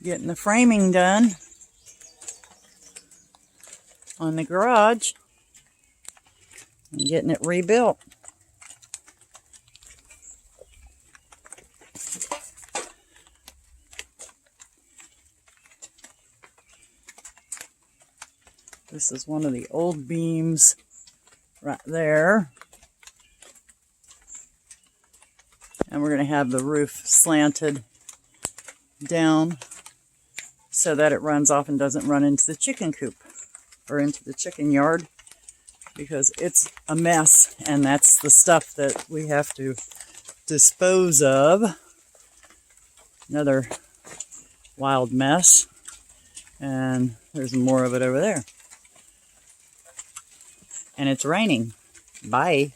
Getting the framing done on the garage and getting it rebuilt. This is one of the old beams right there. And we're going to have the roof slanted down so that it runs off and doesn't run into the chicken coop or into the chicken yard, because it's a mess, and that's the stuff that we have to dispose of. Another wild mess, and there's more of it over there. And it's raining. Bye.